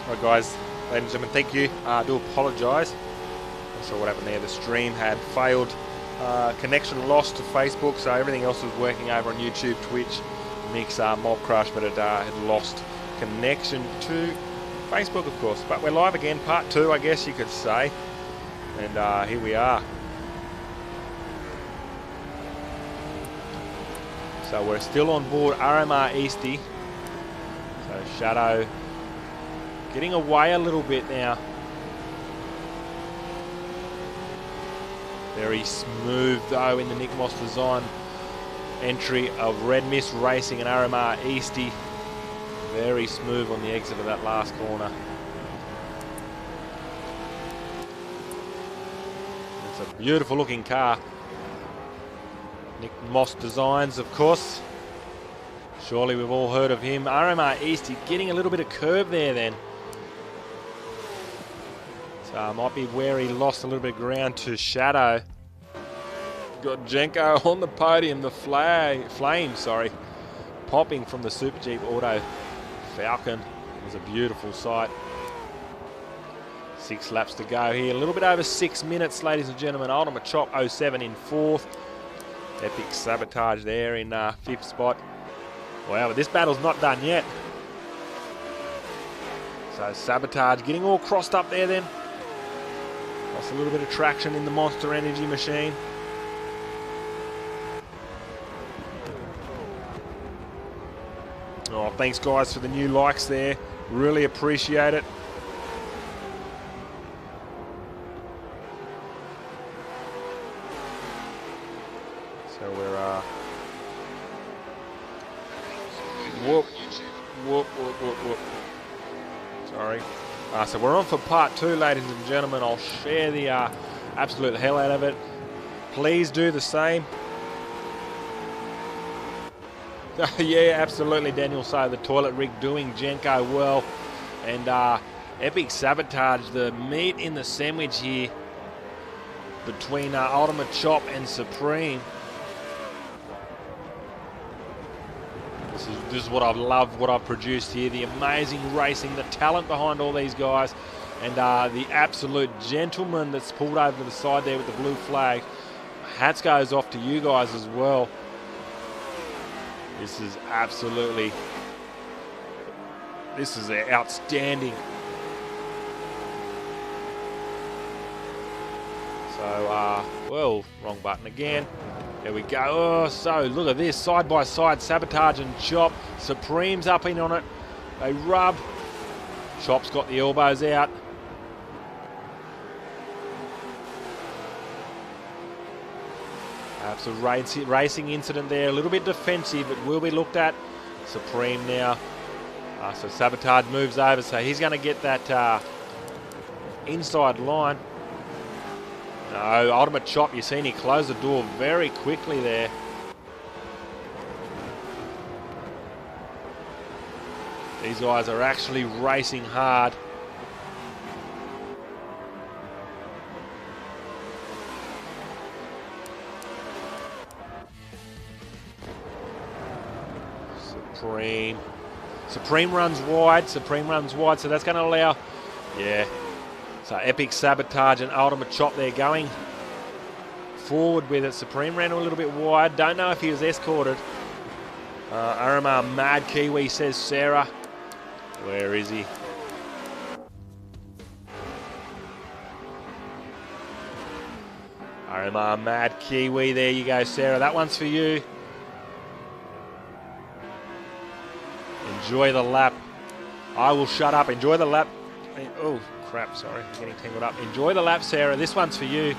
Right, guys, ladies and gentlemen, thank you. I do apologise. Not sure what happened there. The stream had failed. Connection lost to Facebook, so everything else was working over on YouTube, Twitch, Mix, Mob Crush, but it had lost connection to Facebook, of course. But we're live again, part 2, I guess you could say. And here we are. So we're still on board RMR Eastie. So Shadow getting away a little bit now. Very smooth though in the Nick Moss design entry of Red Mist Racing and RMR Eastie. Very smooth on the exit of that last corner. It's a beautiful looking car. Nick Moss Designs, of course. Surely we've all heard of him. RMR Eastie getting a little bit of curve there then. So might be where he lost a little bit of ground to Shadow. Got Jenko on the podium, the flame, popping from the Super Jeep Auto Falcon. It was a beautiful sight. 6 laps to go here. A little bit over 6 minutes, ladies and gentlemen. Ultimate Chop 07 in 4th. Epic Sabotage there in 5th spot. Wow, but this battle's not done yet. So Sabotage getting all crossed up there then. Lost a little bit of traction in the Monster Energy machine. Oh, thanks guys for the new likes there. Really appreciate it. So we're whoop. Sorry. So we're on for part 2, ladies and gentlemen. I'll share the absolute hell out of it. Please do the same. Yeah, absolutely, Daniel. So the toilet rig doing Jenko well. And Epic Sabotage, the meat in the sandwich here between Ultimate Chop and Supreme. This is what I've loved, what I've produced here. The amazing racing, the talent behind all these guys, and the absolute gentleman that's pulled over to the side there with the blue flag. Hats goes off to you guys as well. This is absolutely, this is outstanding. So, well, wrong button again. There we go. Oh, so look at this, side by side, Sabotage and Chop. Supreme's up in on it. They rub. Chop's got the elbows out. Perhaps a racing incident there. A little bit defensive. It will be looked at. Supreme now. So Sabotage moves over. So he's going to get that inside line. No, Ultimate Chop, you've seen he closed the door very quickly there. These guys are actually racing hard. Supreme runs wide, so that's going to allow, yeah. So Epic Sabotage and Ultimate Chop there going forward with it. Supreme ran a little bit wide. Don't know if he was escorted. RMR Mad Kiwi, says Sarah. Where is he? RMR Mad Kiwi, there you go, Sarah. That one's for you. Enjoy the lap. I will shut up. Enjoy the lap. Oh, crap, sorry. I'm getting tangled up. Enjoy the lap, Sarah. This one's for you.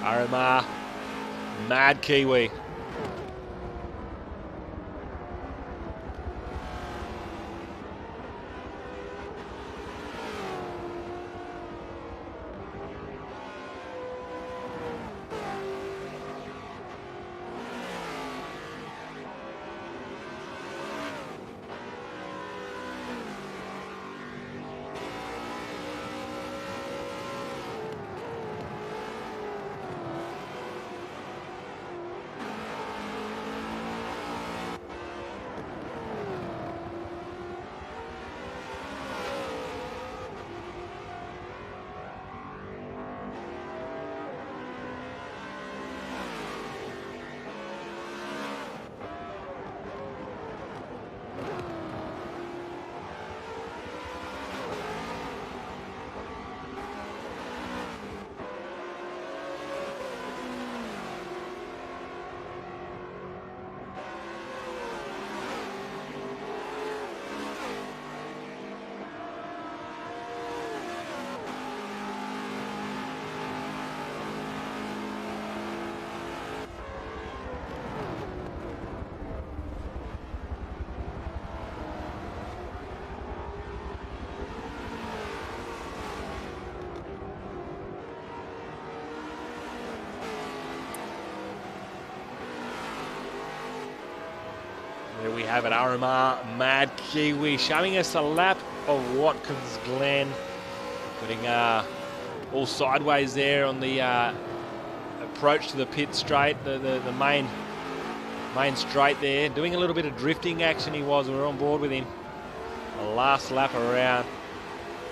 RMR Mad Kiwi. we have it, RMR Mad Kiwi showing us a lap of Watkins Glen. Getting all sideways there on the approach to the pit straight, the main straight there. Doing a little bit of drifting action he was. We're on board with him. The last lap around.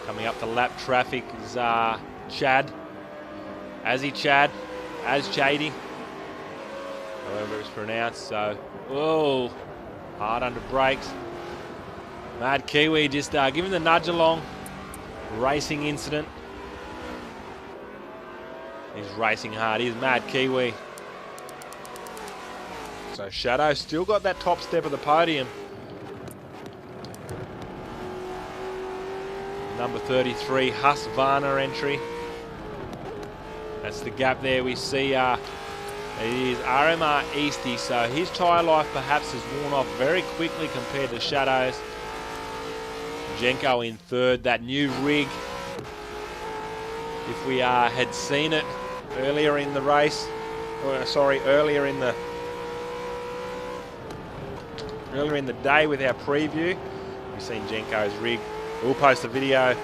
Coming up to lap traffic is Chad. As Chady. However it's pronounced, so, whoa, hard under brakes. Mad Kiwi just giving the nudge along. Racing incident. He's racing hard, he's Mad Kiwi. So Shadow still got that top step of the podium. Number 33, Husqvarna entry. That's the gap there we see. It is RMR Easty, so his tyre life perhaps has worn off very quickly compared to Shadow's. Jenko in third, that new rig. If we had seen it earlier in the race, earlier in the day with our preview, we've seen Jenko's rig. We'll post a video.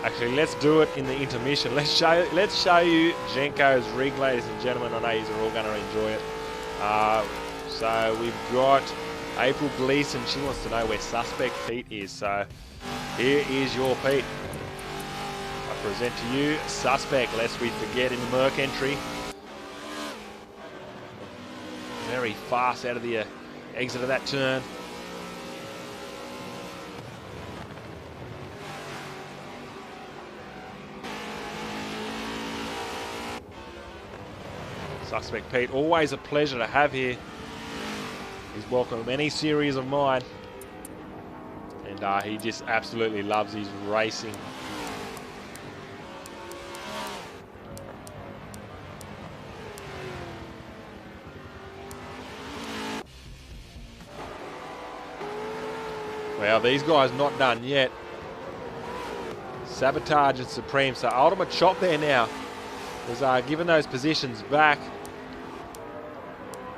Actually, let's do it in the intermission. Let's show you Jenko's rig, ladies and gentlemen. I know you're all going to enjoy it. So we've got April Gleason. She wants to know where suspect Pete is. So here is your Pete. I present to you suspect, lest we forget in the Merc entry. Very fast out of the exit of that turn. Suspect Pete, always a pleasure to have here. He's welcome to any series of mine. And he just absolutely loves his racing. Well, these guys not done yet. Sabotage and Supreme. So Ultimate Chop there now. Was given those positions back.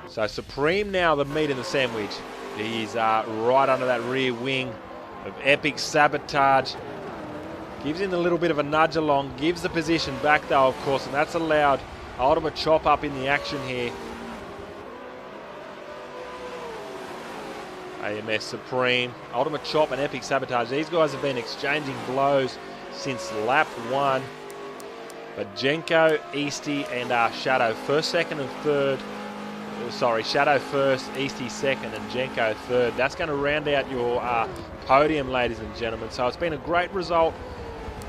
So Supreme now the meat in the sandwich. He's right under that rear wing of Epic Sabotage. Gives him a little bit of a nudge along. Gives the position back though, of course, and that's allowed Ultimate Chop up in the action here. AMS Supreme, Ultimate Chop and Epic Sabotage. These guys have been exchanging blows since lap 1. But Jenko, Easty and Shadow first, second and third. Sorry, Shadow first, Easty second and Jenko third. That's going to round out your podium, ladies and gentlemen. So it's been a great result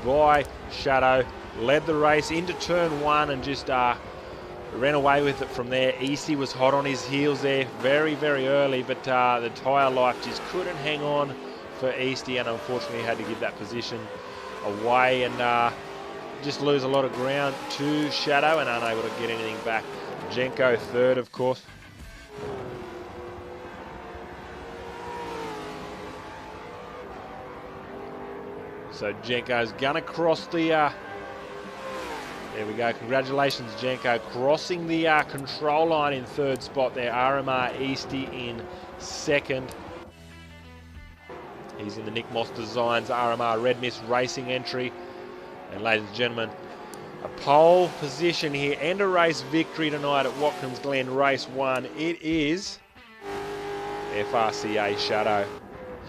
by Shadow. Led the race into turn 1 and just ran away with it from there. Easty was hot on his heels there very, very early, but the tyre life just couldn't hang on for Easty and unfortunately had to give that position away and just lose a lot of ground to Shadow and unable to get anything back. Jenko third, of course. So Jenko's gonna cross the there we go. Congratulations, Jenko, crossing the control line in third spot there. RMR Easty in second. He's in the Nick Moss Designs RMR Red Mist Racing entry. And ladies and gentlemen, a pole position here and a race victory tonight at Watkins Glen Race 1. It is FRCA Shadow.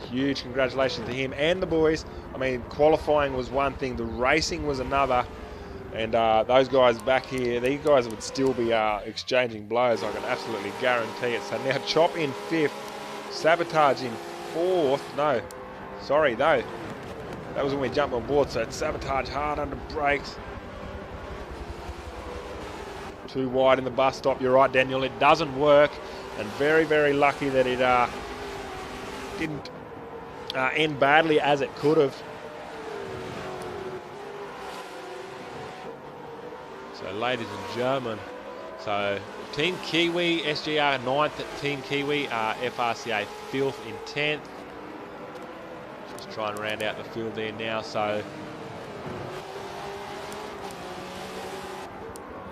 Huge congratulations to him and the boys. I mean, qualifying was one thing, the racing was another. And those guys back here, these guys would still be exchanging blows, I can absolutely guarantee it. So now Chop in 5th, Sabotage in 4th. No, sorry though. That was when we jumped on board, so it's Sabotage hard under brakes. Too wide in the bus stop, you're right, Daniel, it doesn't work. And very, very lucky that it didn't end badly as it could have. So ladies and gentlemen, so Team Kiwi, SGR 9th, Team Kiwi, FRCA 5th in 10th. Just try and round out the field there now. So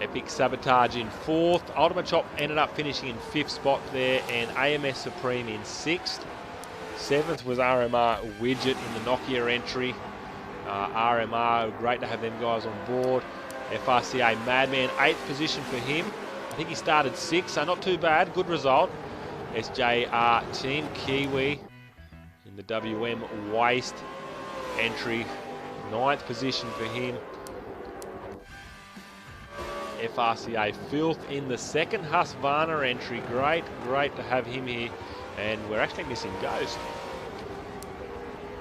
Epic Sabotage in 4th. Ultimate Chop ended up finishing in 5th spot there, and AMS Supreme in 6th. 7th was RMR Widget in the Nokia entry. RMR, great to have them guys on board. FRCA Madman, 8th position for him. I think he started 6th, so not too bad. Good result. SJR Team Kiwi in the WM Waste entry. 9th position for him. FRCA Filth in the 2nd Husqvarna entry. Great to have him here. And we're actually missing Ghost.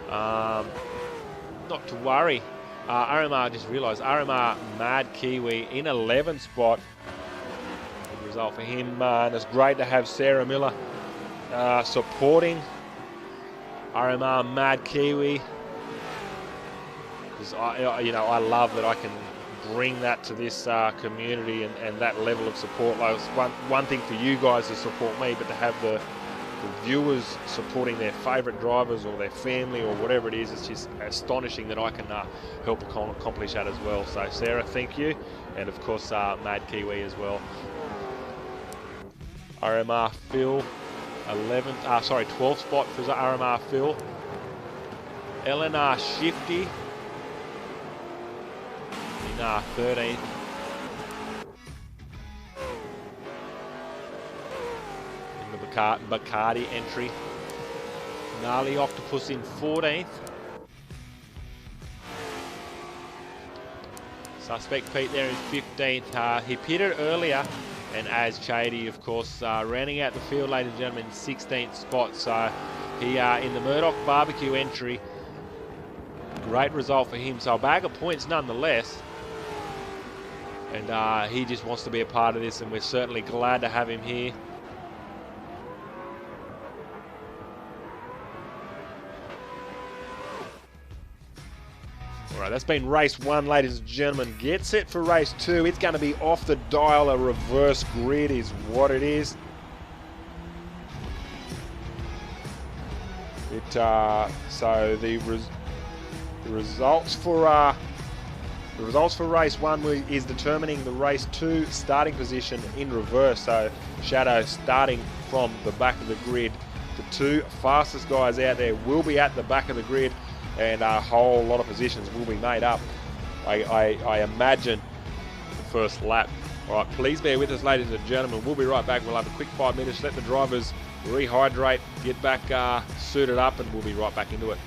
Not to worry. RMR, I just realised, RMR Mad Kiwi in 11th spot. Good result for him. And it's great to have Sarah Miller supporting RMR Mad Kiwi. Because I love that I can bring that to this community and that level of support. Like, one thing for you guys to support me, but to have the viewers supporting their favourite drivers or their family or whatever it is, it's just astonishing that I can help accomplish that as well. So Sarah, thank you, and of course Mad Kiwi as well. RMR Phil, 12th spot for RMR Phil. LNR Shifty in 13th. Bacardi entry. Gnarly Octopus in 14th. Suspect Pete there in 15th. He pitted earlier, and as Chady, of course, rounding out the field, ladies and gentlemen, 16th spot. So he in the Murdoch Barbecue entry. Great result for him. So a bag of points nonetheless. And he just wants to be a part of this, and we're certainly glad to have him here. All right, that's been race 1, ladies and gentlemen. Get set for race 2. It's going to be off the dial. A reverse grid is what it is. So the results for race 1 is determining the race 2 starting position in reverse. So Shadow starting from the back of the grid. The 2 fastest guys out there will be at the back of the grid, and a whole lot of positions will be made up, I imagine, the first lap. All right, please bear with us, ladies and gentlemen. We'll be right back. We'll have a quick 5 minutes, let the drivers rehydrate, get back suited up, and we'll be right back into it.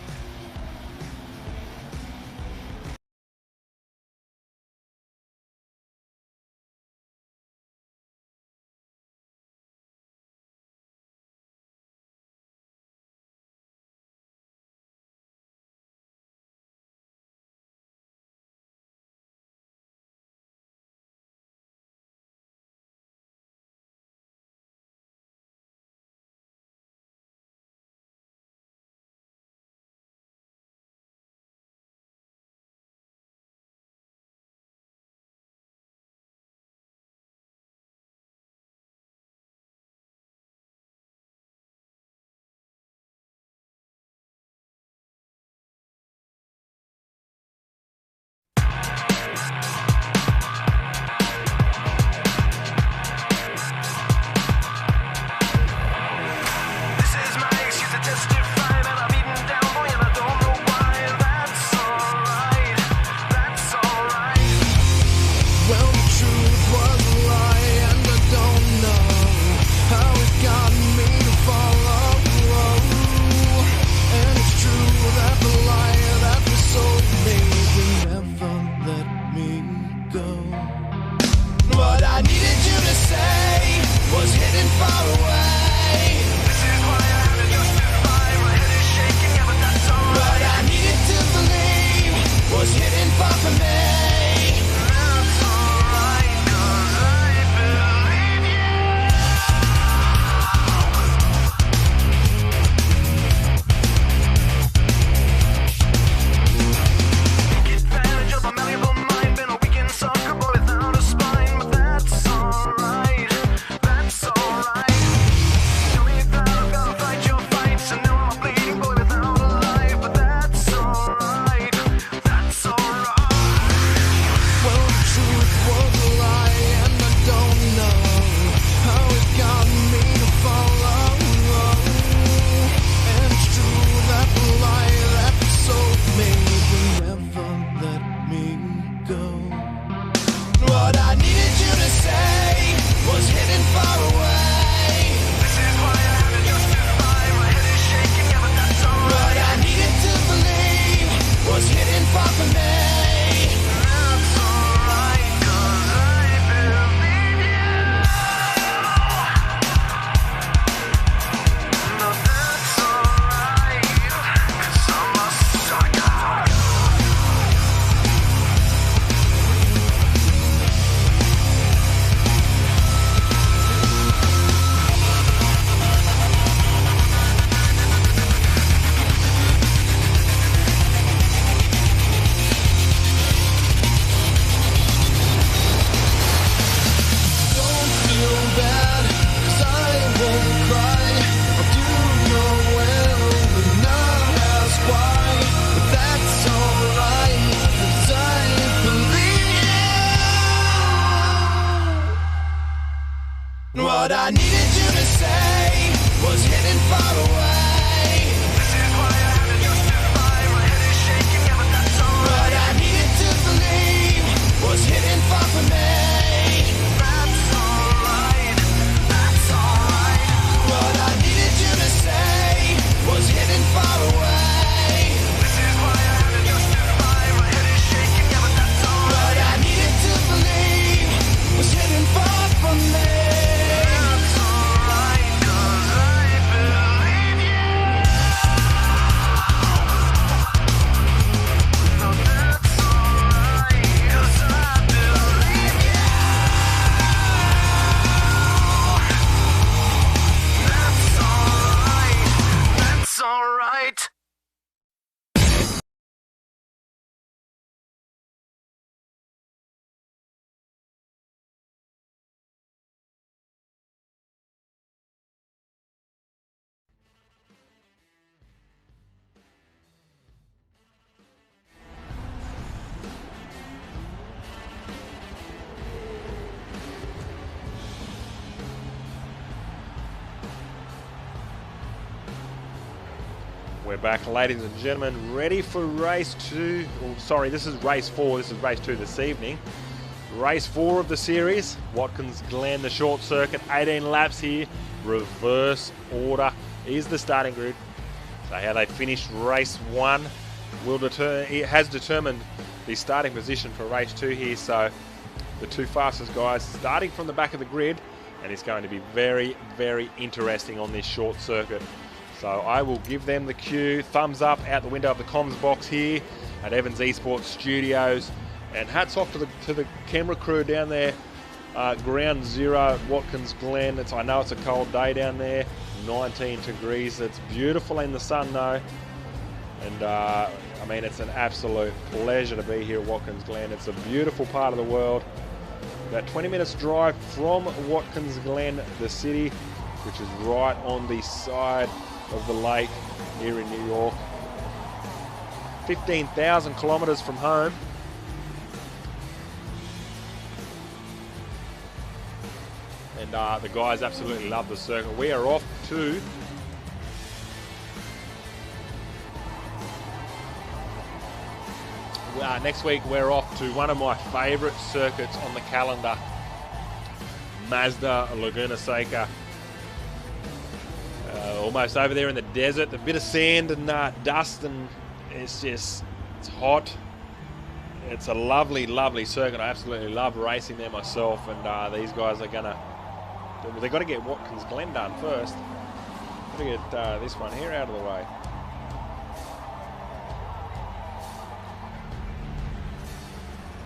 What I needed you to say was hidden far away. This is why I haven't justified. My head is shaking, yeah, but that's alright. What I needed to believe was hidden far from me. That's alright, 'cause I believe you. No, that's alright, 'cause I'm a sucker. Don't feel bad, 'cause I won't cry. I do know well, but not ask why. But that's alright, 'cause I believe you. What I needed you to say was hidden far away. This is why I haven't justified. My head is shaking, yeah, but that's alright. What I needed to believe was hidden far from me. That's alright, that's alright. What I needed you to say was hidden far away. This is why I haven't justified. My head is shaking, yeah, but that's alright. What I needed to believe was hidden far from me. That's alright, 'cause I believe you. No, that's alright, 'cause I believe you. That's alright, that's alright. We're back, ladies and gentlemen, ready for race 2. Oh, sorry, this is race 4. This is race 2 this evening. Race 4 of the series, Watkins Glen, the short circuit, 18 laps here. Reverse order is the starting grid. So how they finished race 1 it has determined the starting position for race 2 here. So the two fastest guys starting from the back of the grid, and it's going to be very, very interesting on this short circuit. So I will give them the cue. Thumbs up out the window of the comms box here at Evans Esports Studios. And hats off to the camera crew down there. Ground zero at Watkins Glen. I know it's a cold day down there, 19 degrees. It's beautiful in the sun though. And I mean, it's an absolute pleasure to be here at Watkins Glen. It's a beautiful part of the world. About 20 minutes drive from Watkins Glen, the city, which is right on the side of the lake here in New York. 15,000 kilometers from home. And the guys absolutely love the circuit. We are off to next week. We're off to one of my favorite circuits on the calendar, Mazda Laguna Seca. Almost over there in the desert, a bit of sand and dust, and it's hot. It's a lovely, lovely circuit. I absolutely love racing there myself, and these guys are they've got to get Watkins Glen done first. Got to get this one here out of the way.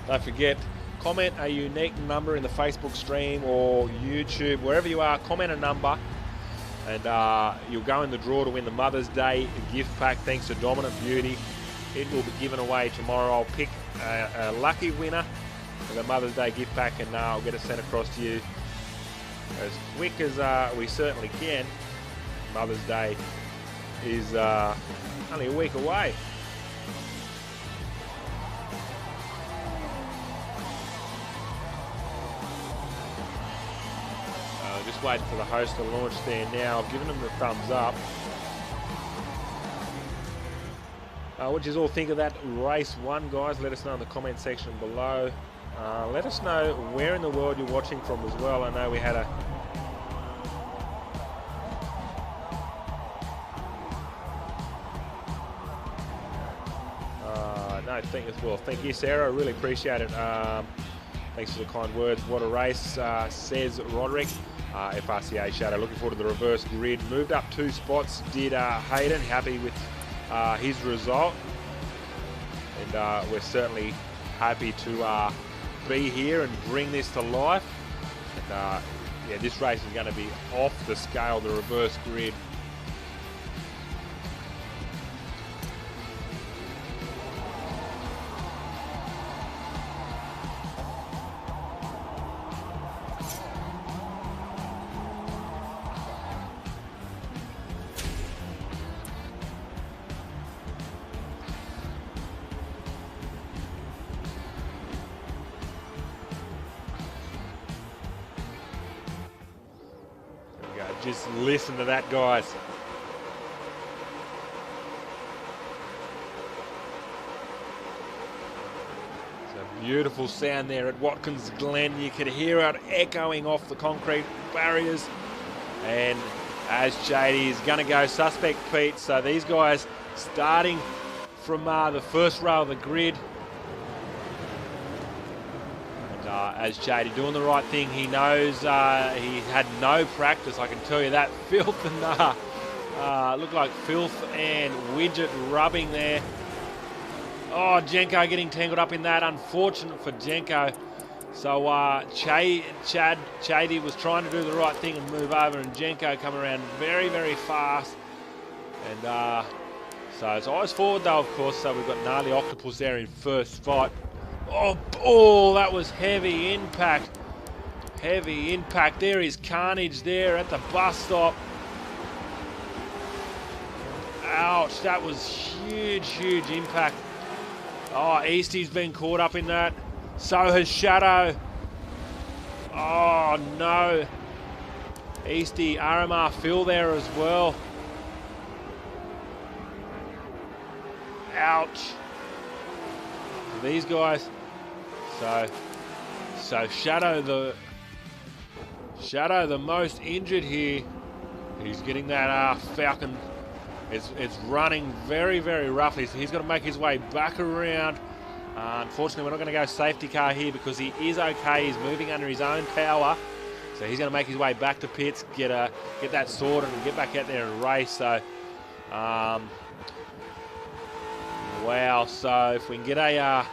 Don't forget, comment a unique number in the Facebook stream or YouTube, wherever you are, comment a number. And you'll go in the draw to win the Mother's Day gift pack thanks to Dominant Beauty. It will be given away tomorrow. I'll pick a lucky winner for the Mother's Day gift pack, and I'll get it sent across to you as quick as we certainly can. Mother's Day is only a week away. Just waiting for the host to launch there now. I've given them the thumbs up. What do you all think of that race 1, guys? Let us know in the comment section below. Let us know where in the world you're watching from as well. I know we had a no, thank you, Sarah. I really appreciate it. Thanks for the kind words. What a race, says Roderick. FRCA Shadow, looking forward to the reverse grid. Moved up 2 spots, did Hayden. Happy with his result. And we're certainly happy to be here and bring this to life. And yeah, this race is going to be off the scale, the reverse grid. Just listen to that, guys. It's a beautiful sound there at Watkins Glen. You could hear it echoing off the concrete barriers. And as JD is going to go suspect Pete, so these guys starting from the first row of the grid. As JD doing the right thing, he knows he had no practice, I can tell you that. Filth and looked like filth and widget rubbing there. Oh, Jenko getting tangled up in that. Unfortunate for Jenko. So Chady was trying to do the right thing and move over, and Jenko come around very, very fast. And so it's eyes forward though, of course. So we've got Gnarly Octopus there in first spot. Oh, that was heavy impact. Heavy impact. There is carnage there at the bus stop. Ouch, that was huge, huge impact. Oh, Eastie's been caught up in that. So has Shadow. Oh, no. Eastie, RMR Phil there as well. Ouch. These guys. So Shadow the most injured here. He's getting that Falcon. It's running very, very roughly. So he's got to make his way back around. Unfortunately, we're not going to go safety car here because he is okay. He's moving under his own power. So he's going to make his way back to pits, get that sorted, and get back out there and race. So, wow. So if we can get a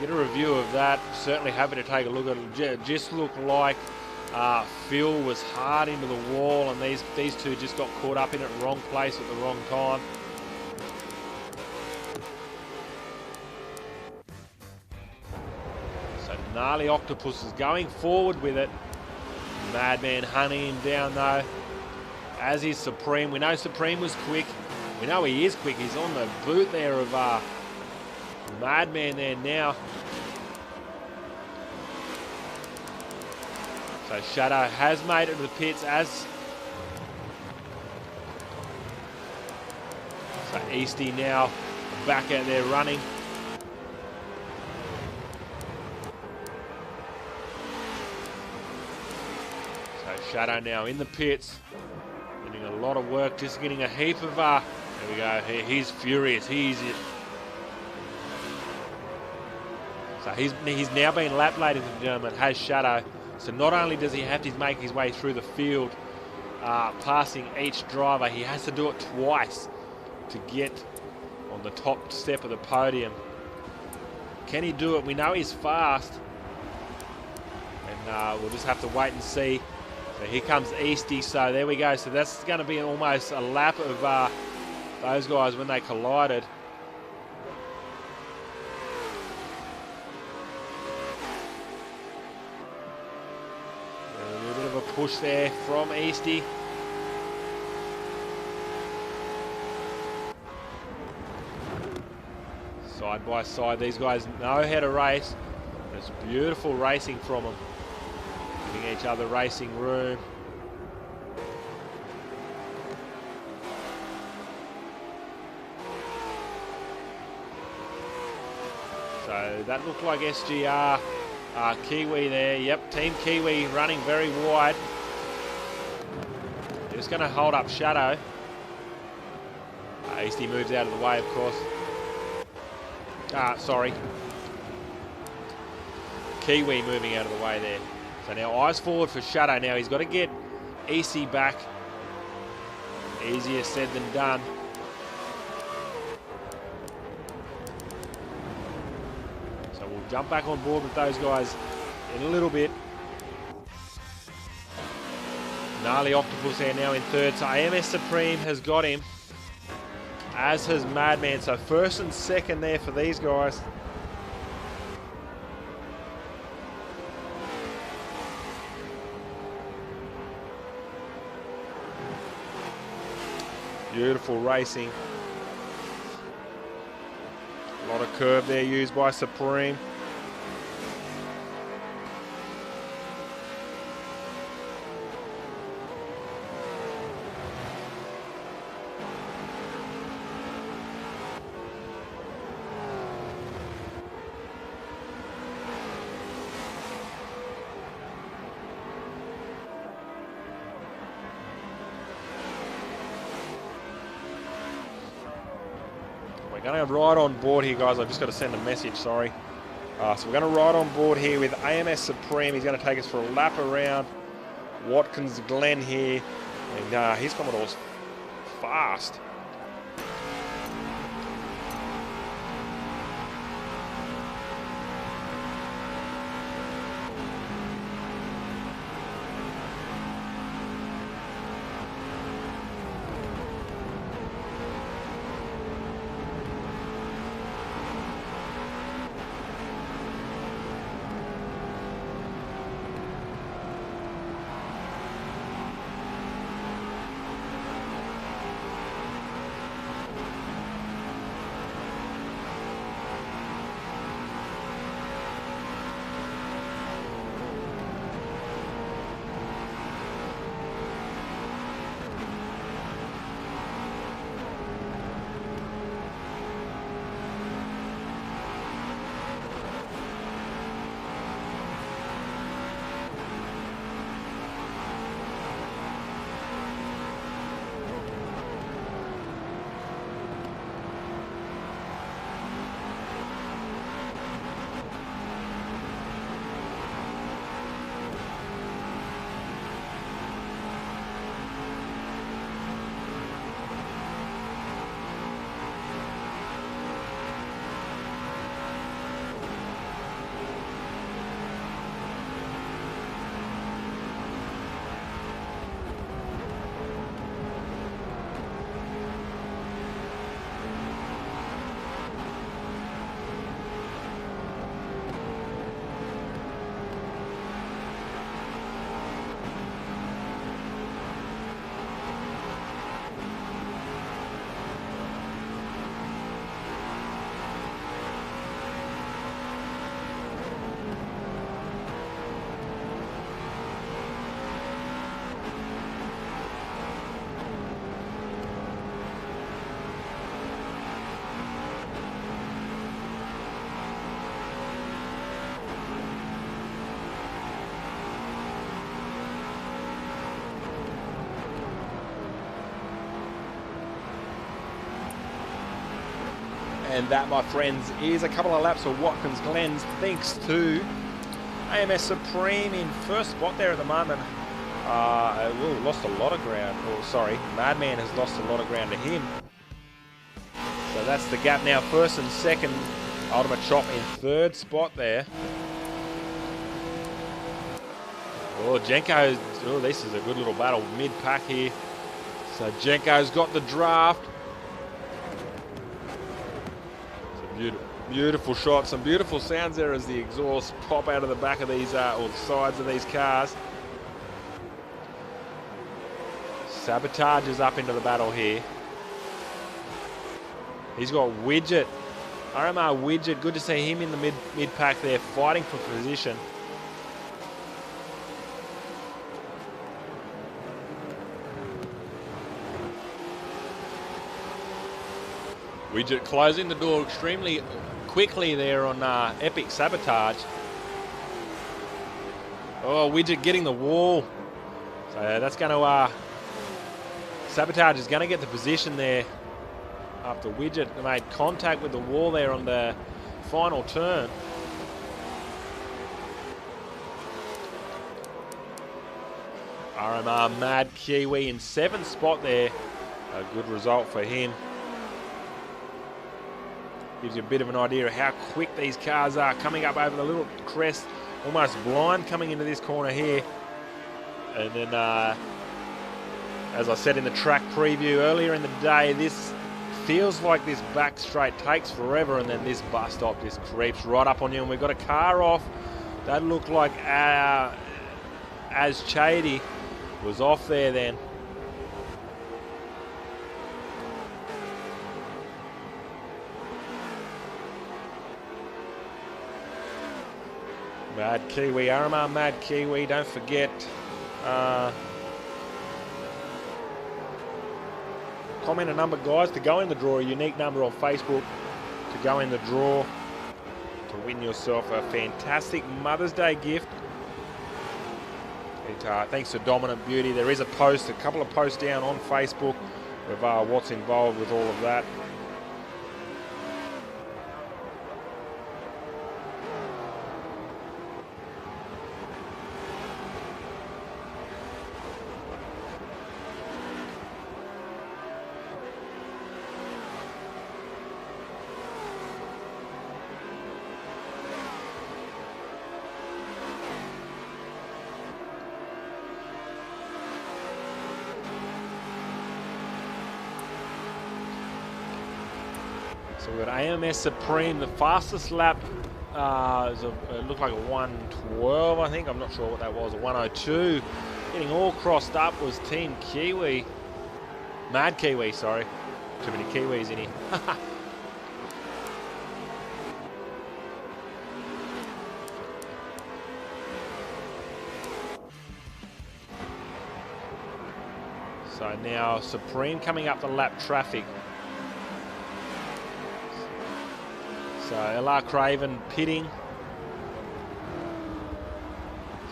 review of that, certainly happy to take a look at it. It just looked like Phil was hard into the wall, and these two just got caught up in it, wrong place at the wrong time. So Gnarly Octopus is going forward with it. Madman hunting him down though, as is Supreme. We know Supreme was quick. We know he is quick. He's on the boot there of Madman there now. So Shadow has made it to the pits as so Eastie now back out there running. So Shadow now in the pits, getting a lot of work, just getting a heap of there we go. He's furious. So he's now been lapped, ladies and gentlemen, has Shadow. So not only does he have to make his way through the field, passing each driver, he has to do it twice to get on the top step of the podium. Can he do it? We know he's fast. And we'll just have to wait and see. So here comes Eastie. So there we go. So that's going to be almost a lap of those guys when they collided. Push there from Eastie. Side by side, these guys know how to race. It's beautiful racing from them. Giving each other racing room. So that looked like SGR Kiwi there. Yep, Team Kiwi running very wide. Just going to hold up Shadow. Easty moves out of the way, of course. Sorry. Kiwi moving out of the way there. So now eyes forward for Shadow. Now he's got to get Easty back. Easier said than done. So we'll jump back on board with those guys in a little bit. Gnarly Octopus there now in third. So AMS Supreme has got him, as has Madman. So first and second there for these guys. Beautiful racing. A lot of curve there used by Supreme. We're going to ride on board here, guys. I've just got to send a message, sorry. So we're going to ride on board here with AMS Supreme. He's going to take us for a lap around Watkins Glen here. And his Commodore's fast. And that, my friends, is a couple of laps of Watkins Glen, thanks to AMS Supreme in first spot there at the moment. Lost a lot of ground. Oh, sorry, Madman has lost a lot of ground to him. So that's the gap now. First and second, Ultimate Chop in third spot there. Oh, Jenko, oh, this is a good little battle mid-pack here. So Jenko's got the draft. Beautiful shot, some beautiful sounds there as the exhaust pop out of the back of these, or the sides of these cars. Sabotage is up into the battle here. He's got Widget, RMR Widget, good to see him in the mid-pack there, fighting for position. Widget closing the door extremely quickly there on Epic Sabotage. Oh, Widget getting the wall. So that's going to... Sabotage is going to get the position there after Widget made contact with the wall there on the final turn. RMR Mad Kiwi in 7th spot there. A good result for him. Gives you a bit of an idea of how quick these cars are coming up over the little crest. Almost blind coming into this corner here. And then, as I said in the track preview earlier in the day, this feels like this back straight takes forever, and then this bus stop just creeps right up on you. And we've got a car off. That looked like as Chady was off there then. Mad Kiwi, RMR Mad Kiwi, don't forget. Comment a number, guys, to go in the draw, a unique number on Facebook to go in the draw to win yourself a fantastic Mother's Day gift. Thanks to Dominant Beauty. There is a post, a couple of posts down on Facebook with what's involved with all of that. So we've got AMS Supreme, the fastest lap, it looked like a 112, I think. I'm not sure what that was, a 102. Getting all crossed up was Team Kiwi. Mad Kiwi, sorry. Too many Kiwis in here. So now Supreme coming up the lap traffic. So LR Craven pitting.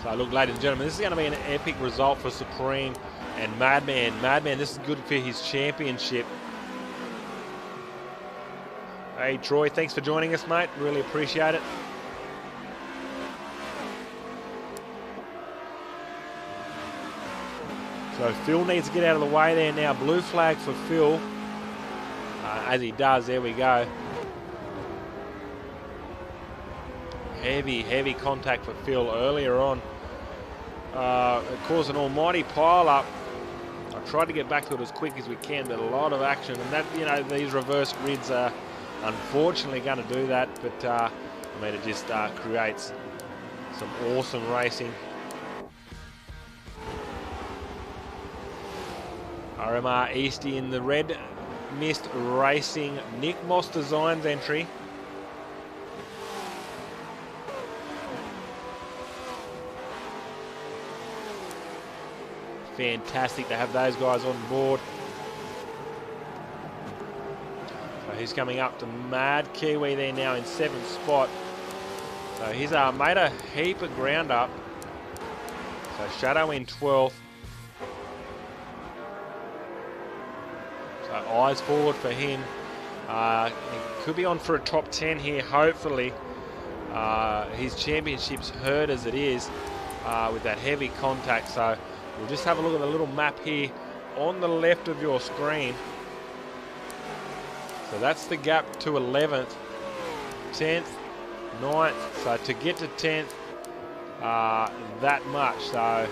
So look, ladies and gentlemen, this is going to be an epic result for Supreme and Madman. Madman, this is good for his championship. Hey Troy, thanks for joining us, mate. Really appreciate it. So Phil needs to get out of the way there now. Blue flag for Phil. As he does, there we go. Heavy contact for Phil earlier on. It caused an almighty pile up. I tried to get back to it as quick as we can, but a lot of action. And that, you know, these reverse grids are unfortunately going to do that. But I mean, it just creates some awesome racing. RMR Eastie in the red mist racing. Nick Moss Designs entry. Fantastic to have those guys on board. So he's coming up to Mad Kiwi there now in 7th spot. So he's made a heap of ground up. So Shadow in 12th. So eyes forward for him. He could be on for a top 10 here, hopefully. His championship's hurt as it is with that heavy contact. So we'll just have a look at the little map here on the left of your screen. So that's the gap to 11th, 10th, 9th. So to get to 10th, that much. So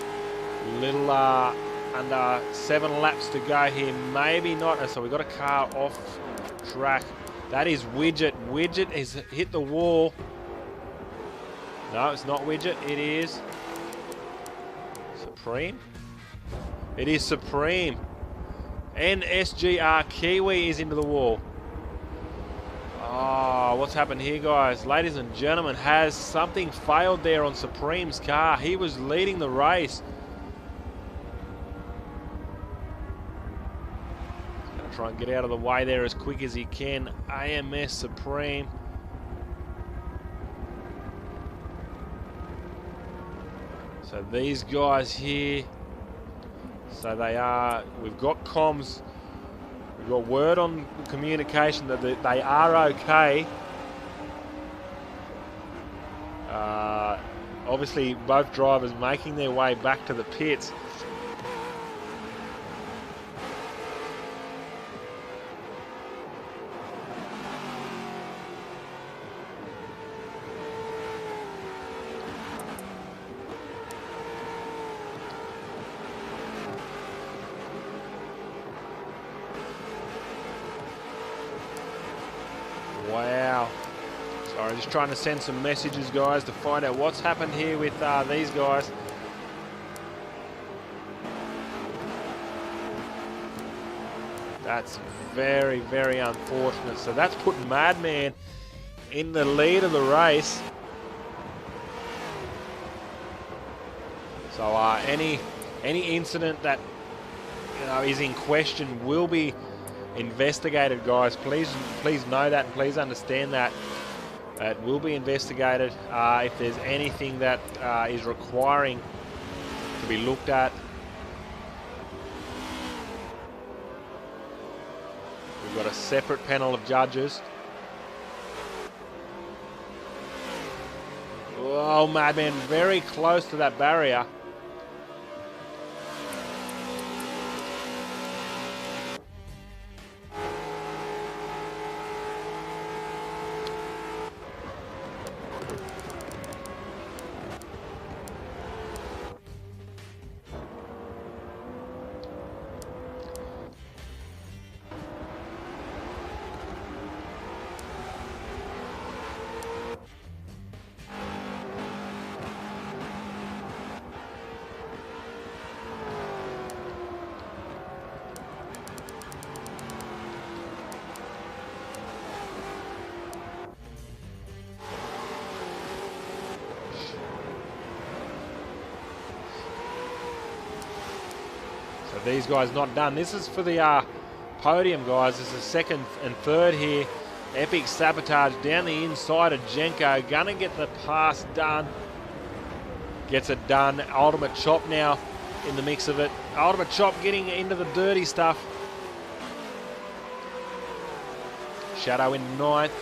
little under 7 laps to go here. Maybe not. So we've got a car off track. That is Widget. Widget has hit the wall. No, it's not Widget. It is Supreme. It is Supreme. And SGR Kiwi is into the wall. Oh, what's happened here, guys? Ladies and gentlemen, has something failed there on Supreme's car? He was leading the race. He's going to try and get out of the way there as quick as he can. AMS Supreme. So these guys here, so they are, we've got comms, we've got word on communication that they are okay. Obviously both drivers making their way back to the pits. Wow. Sorry, just trying to send some messages, guys, to find out what's happened here with these guys. That's very, very unfortunate. So that's put Madman in the lead of the race. So any incident that is in question will be investigated, guys. Please know that and please understand that. It will be investigated if there's anything that is requiring to be looked at. We've got a separate panel of judges. Oh, Madman, very close to that barrier. These guys not done. This is for the podium, guys. This is second and third here. Epic Sabotage down the inside of Jenko. Gonna get the pass done. Gets it done. Ultimate Chop now in the mix of it. Ultimate Chop getting into the dirty stuff. Shadow in ninth.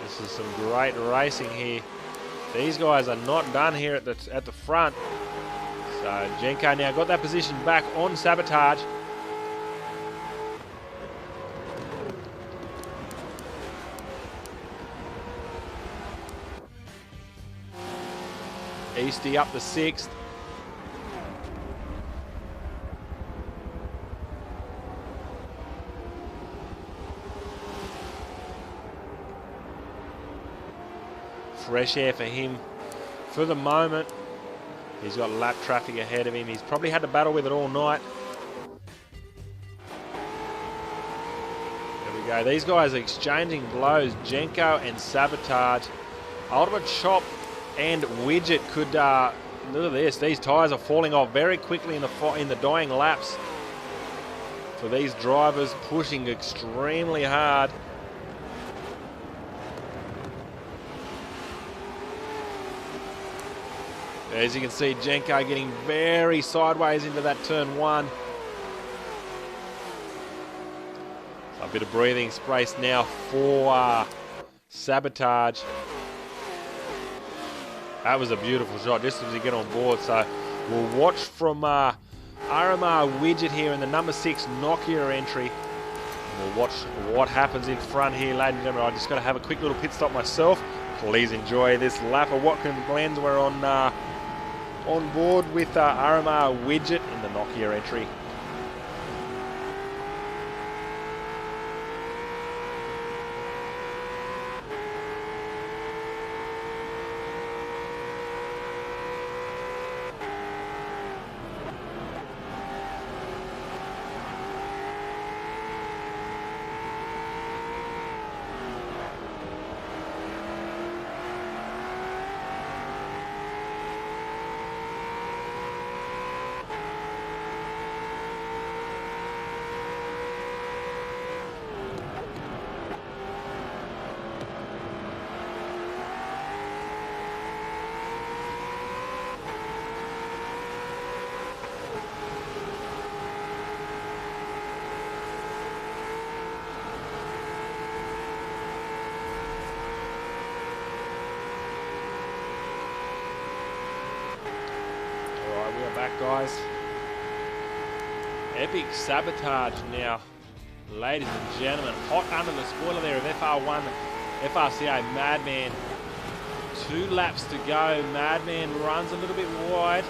This is some great racing here. These guys are not done here at the front. So Jenko now got that position back on Sabotage. Easty up the sixth. Fresh air for him for the moment. He's got lap traffic ahead of him. He's probably had to battle with it all night. There we go. These guys are exchanging blows. Jenko and Sabotage. Ultimate Chop and Widget could... look at this. These tyres are falling off very quickly in the dying laps. For these drivers pushing extremely hard. As you can see, Jenko getting very sideways into that turn one. So a bit of breathing space now for Sabotage. That was a beautiful shot just as we get on board. So we'll watch from RMR Widget here in the number 6 Nokia entry. We'll watch what happens in front here, ladies and gentlemen. I just got to have a quick little pit stop myself. Please enjoy this lap of Watkins Glens. We're on board with RMR Widget in the Nokia entry. we are back, guys. Epic Sabotage now, ladies and gentlemen. Hot under the spoiler there of FR1, FRCA Madman. 2 laps to go. Madman runs a little bit wide.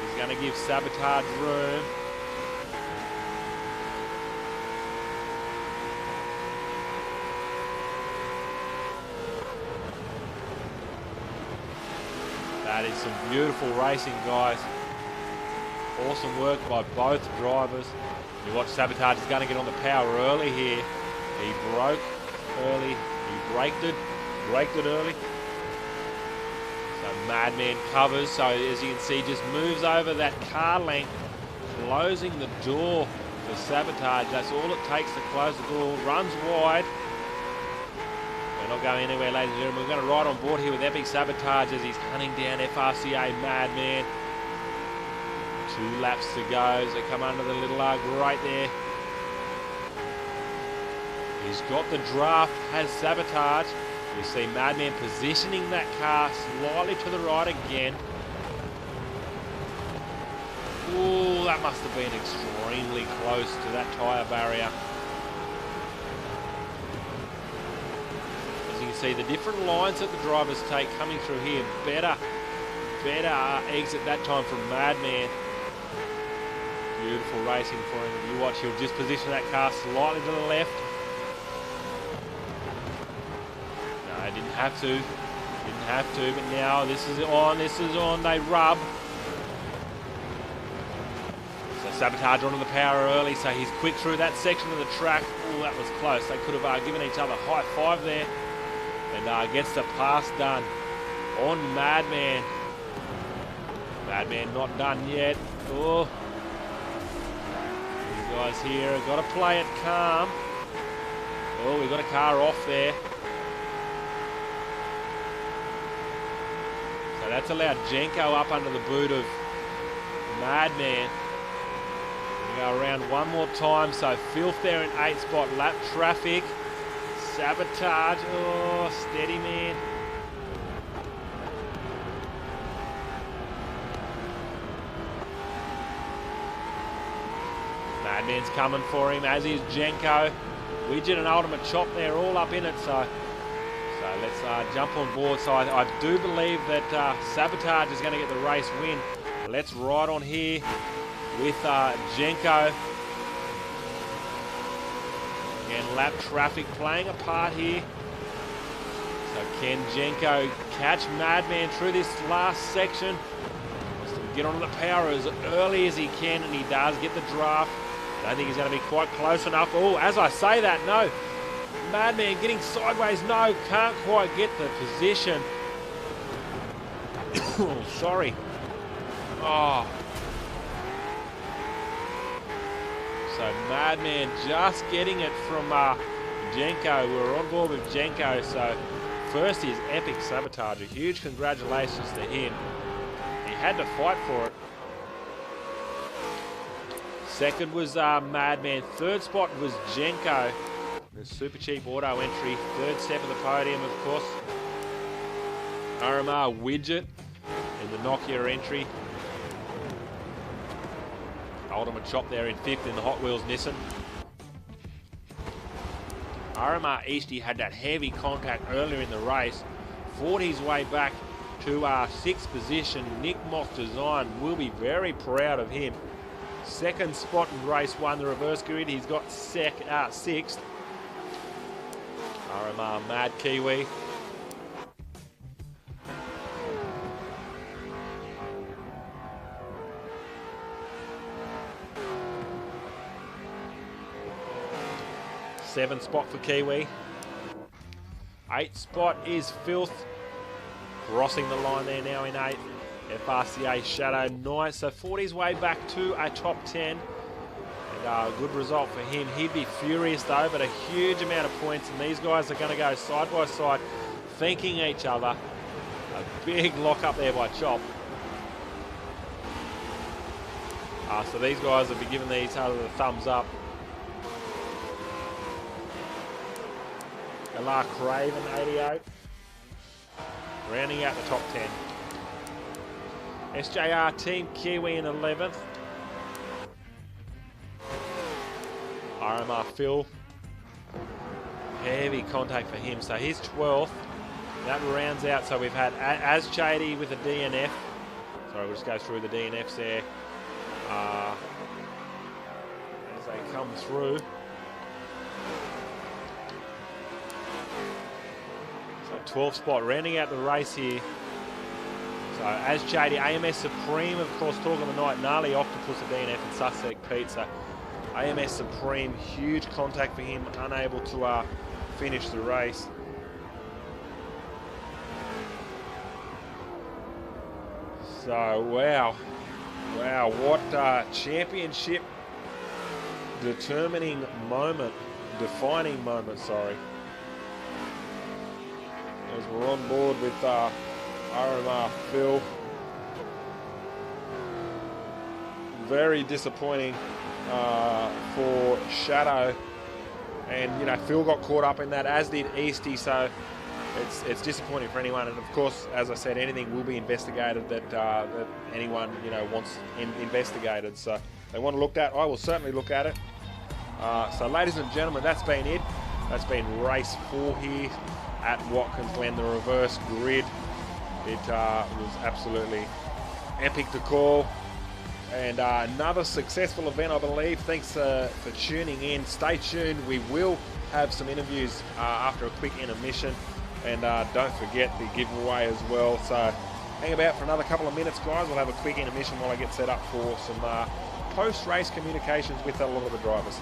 He's going to give Sabotage room. That is some beautiful racing, guys. Awesome work by both drivers. You watch Sabotage is going to get on the power early here. He broke early. He braked it early. So Madman covers. So as you can see, just moves over that car length, closing the door for Sabotage. That's all it takes to close the door. Runs wide. We're not going anywhere, ladies and gentlemen. We're going to ride on board here with Epic Sabotage as he's hunting down FRCA Madman. 2 laps to go as they come under the little grate there. He's got the draft, has Sabotage. You see Madman positioning that car slightly to the right again. Ooh, that must have been extremely close to that tyre barrier. As you can see, the different lines that the drivers take coming through here. Better exit that time from Madman. Beautiful racing for him. You watch, he'll just position that car slightly to the left. No, didn't have to. Didn't have to, but now this is on, they rub. So Sabotage onto the power early, so he's quick through that section of the track. Oh, that was close. They could have given each other a high five there. And gets the pass done on Madman. Madman not done yet. Oh. Guys here have got to play it calm. Oh, we got a car off there. So that's allowed Jenko up under the boot of Madman. We go around one more time. So Filth there in 8th spot. Lap traffic. Sabotage. Oh, steady man. Madman's coming for him, as is Jenko. Widget and Ultimate Chop there, all up in it. So let's jump on board. So I do believe that Sabotage is going to get the race win. Let's ride on here with Jenko. Again, lap traffic playing a part here. So can Jenko catch Madman through this last section? Wants to get onto the power as early as he can, and he does get the draft. I don't think he's going to be quite close enough. Oh, as I say that, no. Madman getting sideways, no. Can't quite get the position. Oh, sorry. Oh. So Madman just getting it from Jenko. We're on board with Jenko. So first is Epic Sabotage. A huge congratulations to him. He had to fight for it. Second was Madman. 3rd spot was Jenko. The super cheap auto entry. 3rd step of the podium, of course. RMR Widget in the Nokia entry. Ultimate Chop there in 5th in the Hot Wheels Nissan. RMR Eastie had that heavy contact earlier in the race. Fought his way back to 6th position. Nick Mock Design will be very proud of him. 2nd spot in race 1, the reverse grid. He's got 6th. RMR Mad Kiwi. Seventh spot for Kiwi. 8th spot is Filth. Crossing the line there now in 8th. FRCA Shadow Knight, so fought his way back to a top 10, and a good result for him. He'd be furious though, but a huge amount of points, and these guys are going to go side by side, thanking each other. A big lock up there by Chop. So these guys will be giving each other the thumbs up. Alar Craven 88, rounding out the top 10. SJR team Kiwi in 11th. RMR Phil. Heavy contact for him, so he's 12th. That rounds out, so we've had As Chady with a DNF. Sorry, we'll just go through the DNFs there as they come through. So 12th spot, rounding out the race here. So As Chady, AMS Supreme, of course, talk of the night, Gnarly Octopus, a DNF, and Sussex Pete. So AMS Supreme, huge contact for him, unable to finish the race. So, wow, what a championship defining moment, sorry. As we're on board with RMR Phil. Very disappointing for Shadow. And, you know, Phil got caught up in that, as did Easty, so it's disappointing for anyone. And of course, as I said, anything will be investigated that anyone, you know, wants investigated. So they want to look at, I will certainly look at it. So ladies and gentlemen, that's been it. That's been race 4 here at Watkins Glen, the reverse grid. It was absolutely epic to call. And another successful event, I believe. Thanks for tuning in. Stay tuned. We will have some interviews after a quick intermission. And don't forget the giveaway as well. So hang about for another couple of minutes, guys. We'll have a quick intermission while I get set up for some post-race communications with a lot of the drivers.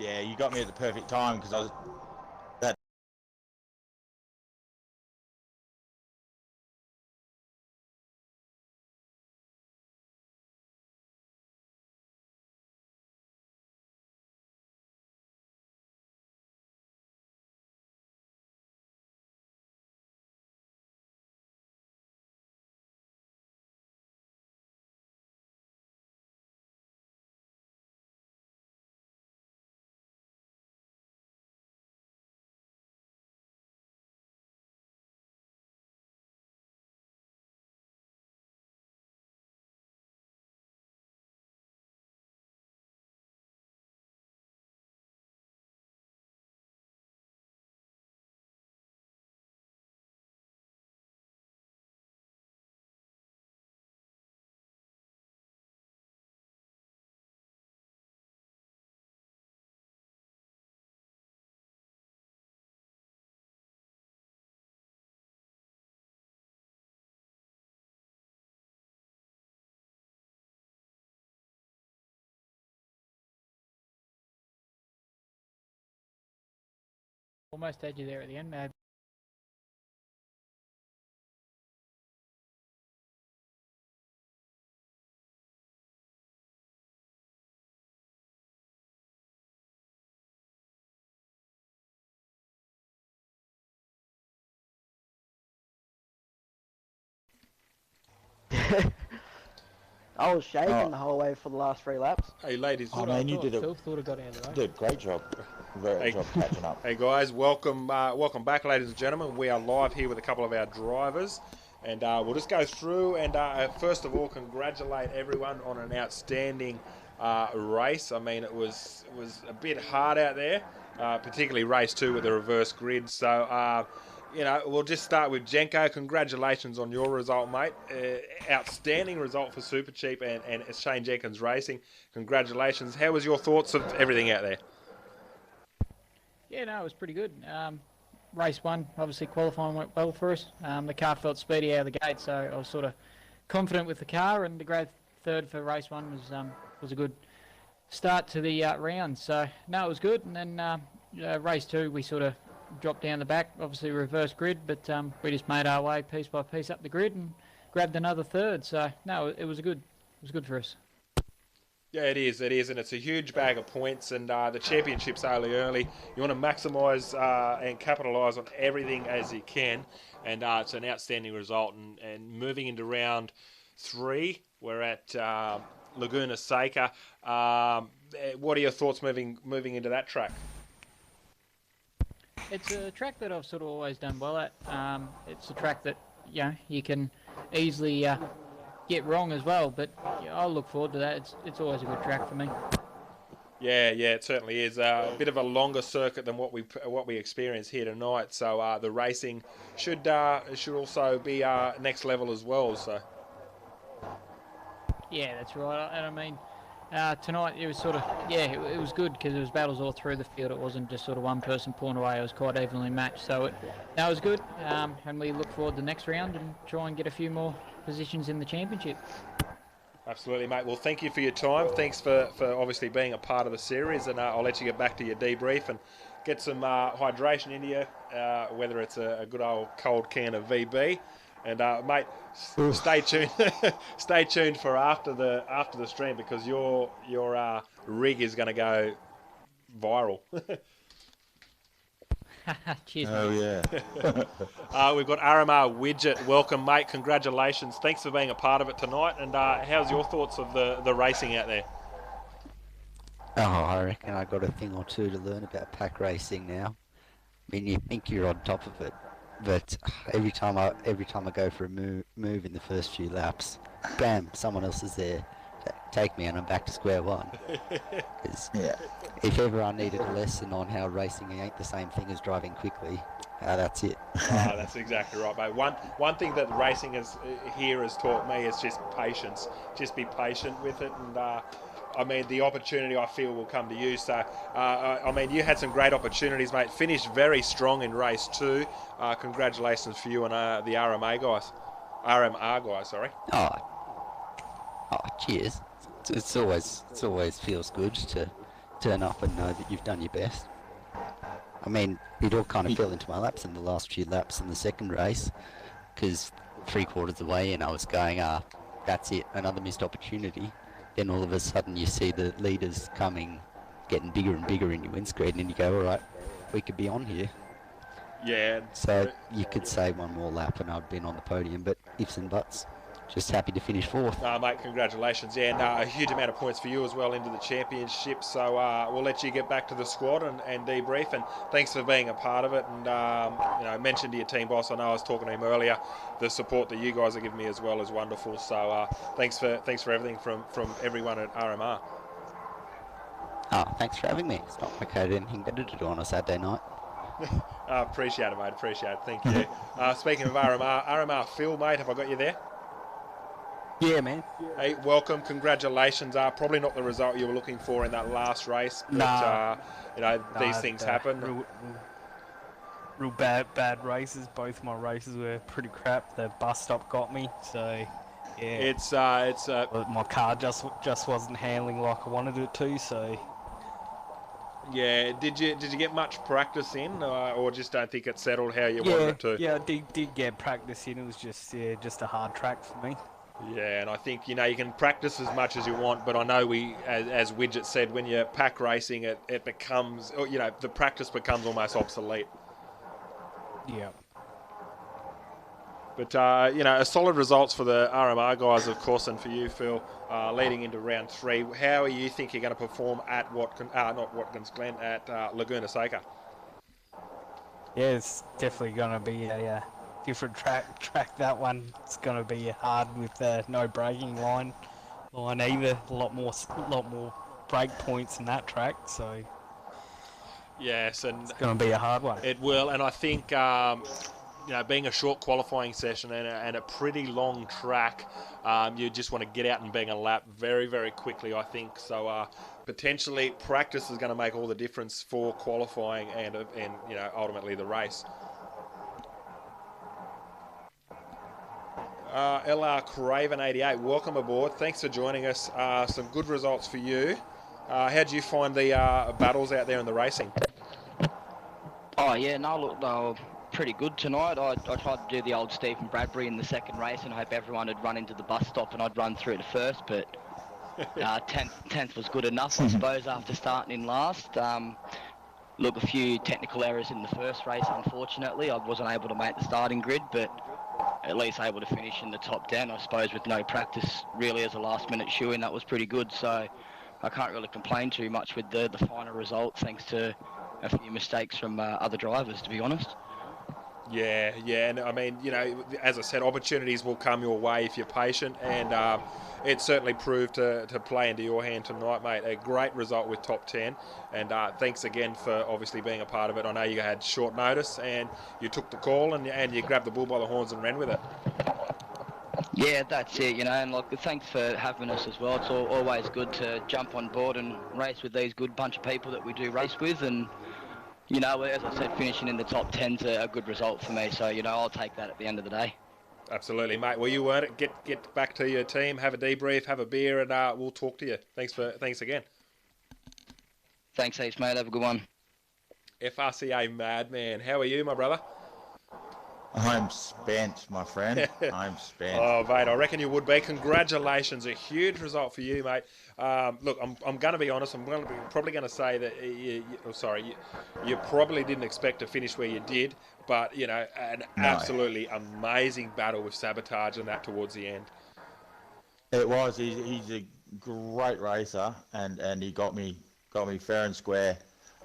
Yeah, you got me at the perfect time because I was that. Almost had you there at the end, Mad. I was shaking Oh. the whole way for the last 3 laps. Hey, ladies. Oh man, you did Phil thought I got out of the way. did a great job. Great job catching up. Hey guys, welcome back, ladies and gentlemen. We are live here with a couple of our drivers, and we'll just go through and first of all congratulate everyone on an outstanding race. I mean, it was a bit hard out there, particularly race 2 with the reverse grid. So you know, we'll just start with Jenko. Congratulations on your result, mate. Outstanding result for Super Cheap and Shane Jenkins Racing. Congratulations. How was your thoughts of everything out there? Yeah, no, it was pretty good. Race 1, obviously qualifying went well for us. The car felt speedy out of the gate, so I was sort of confident with the car, and the grade 3rd for race 1 was a good start to the round. So, no, it was good. And then race 2, we sort of dropped down the back, obviously reverse grid, but we just made our way piece by piece up the grid and grabbed another 3rd. So, no, it was good for us. Yeah, it is, and it's a huge bag of points, and the championship's only early. You want to maximise and capitalise on everything as you can, and it's an outstanding result. And moving into round 3, we're at Laguna Seca. What are your thoughts moving into that track? It's a track that I've sort of always done well at. It's a track that you can easily get wrong as well, but I'll look forward to that. It's always a good track for me. Yeah, it certainly is. A bit of a longer circuit than what we experience here tonight. So the racing should also be next level as well. So yeah, that's right. And I mean, tonight it was sort of it was good because there was battles all through the field. It wasn't just sort of one person pulling away. It was quite evenly matched. So that was good. And we look forward to the next round and try and get a few more positions in the championship. Absolutely, mate. Well, thank you for your time. Thanks for obviously being a part of the series, and I'll let you get back to your debrief and get some hydration into you, whether it's a good old cold can of VB. And mate, stay tuned. Stay tuned for after the stream because your rig is going to go viral. Cheers. Oh yeah. We've got RMR Widget. Welcome, mate. Congratulations. Thanks for being a part of it tonight. And how's your thoughts of the racing out there? Oh, I reckon I got a thing or two to learn about pack racing now. I mean, you think you're on top of it, but every time I go for a move in the first few laps, bam, someone else is there. Take me and I'm back to square one. Yeah. If ever I needed a lesson on how racing ain't the same thing as driving quickly, that's it. That's exactly right, mate. One thing that racing here has taught me is just patience. Just be patient with it, and I mean, the opportunity I feel will come to you. So, I mean, you had some great opportunities, mate. Finished very strong in race 2. Congratulations for you and the RMR guys, sorry. Oh, cheers. It's always feels good to turn up and know that you've done your best. I mean, it all kind of fell into my laps in the last few laps in the second race, because 3/4 of the way in I was going, that's it, another missed opportunity. Then all of a sudden you see the leaders coming, getting bigger and bigger in your windscreen, and you go, all right, we could be on here. Yeah. So you could say one more lap and I'd been on the podium, but ifs and buts. Just happy to finish 4th. Mate, congratulations. Yeah, and a huge amount of points for you as well into the championship. So we'll let you get back to the squad and debrief. And thanks for being a part of it. And, you know, mentioned to your team boss, I know I was talking to him earlier, the support that you guys are giving me as well is wonderful. So thanks for everything from everyone at RMR. Thanks for having me. It's not like I had anything better to do on a Saturday night. Appreciate it, mate. Appreciate it. Thank you. Speaking of RMR Phil, mate, have I got you there? Yeah, man. Hey, welcome. Congratulations. Probably not the result you were looking for in that last race, but you know, these things happen. Real bad races. Both my races were pretty crap. The bus stop got me, so yeah. It's my car just wasn't handling like I wanted it to, so. Yeah. Did you get much practice in, or just don't think it settled how you wanted it to? Yeah, I did get practice in. It was just a hard track for me. Yeah, and I think, you know, you can practice as much as you want, but I know as Widget said, when you're pack racing, it becomes, you know, the practice becomes almost obsolete. Yeah. But, you know, a solid results for the RMR guys, of course, and for you, Phil, leading into round 3. How do you think you're going to perform at not Watkins Glen, at Laguna Seca? Yeah, it's definitely going to be a different track. That one, it's going to be hard with no braking line either. A lot more brake points in that track, so yes, and it's going to be a hard one. It will, and I think you know, being a short qualifying session and a pretty long track, you just want to get out and bang a lap very, very quickly, I think. So potentially practice is going to make all the difference for qualifying and you know, ultimately the race. LR Craven 88, welcome aboard. Thanks for joining us. Some good results for you. How did you find the battles out there in the racing? Oh yeah, no, look, they were pretty good tonight. I tried to do the old Stephen Bradbury in the second race and hope everyone had run into the bus stop and I'd run through to first, but 10th was good enough, I suppose, after starting in last. Look, a few technical errors in the first race, unfortunately. I wasn't able to make the starting grid, but at least able to finish in the top 10, I suppose, with no practice really as a last-minute shoe-in. That was pretty good, so I can't really complain too much with the final result, thanks to a few mistakes from other drivers, to be honest. Yeah, and I mean, you know, as I said, opportunities will come your way if you're patient, and it certainly proved to play into your hand tonight, mate. A great result with top 10, and thanks again for obviously being a part of it. I know you had short notice, and you took the call, and you grabbed the bull by the horns and ran with it. Yeah, that's it, you know, and like, thanks for having us as well. It's always good to jump on board and race with these good bunch of people that we do race with, and you know, as I said, finishing in the top 10's a good result for me, so, you know, I'll take that at the end of the day. Absolutely, mate. Well, you earned it. Get back to your team, have a debrief, have a beer, and we'll talk to you. Thanks again. Thanks heaps, mate. Have a good one. FRCA Madman. How are you, my brother? I'm spent, my friend. I'm spent. Oh, mate, I reckon you would be. Congratulations. A huge result for you, mate. Look, I'm going to be honest. I'm probably going to say that you probably didn't expect to finish where you did, but, you know, an absolutely amazing battle with Sabotage and that towards the end. It was. He's a great racer, and he got me fair and square.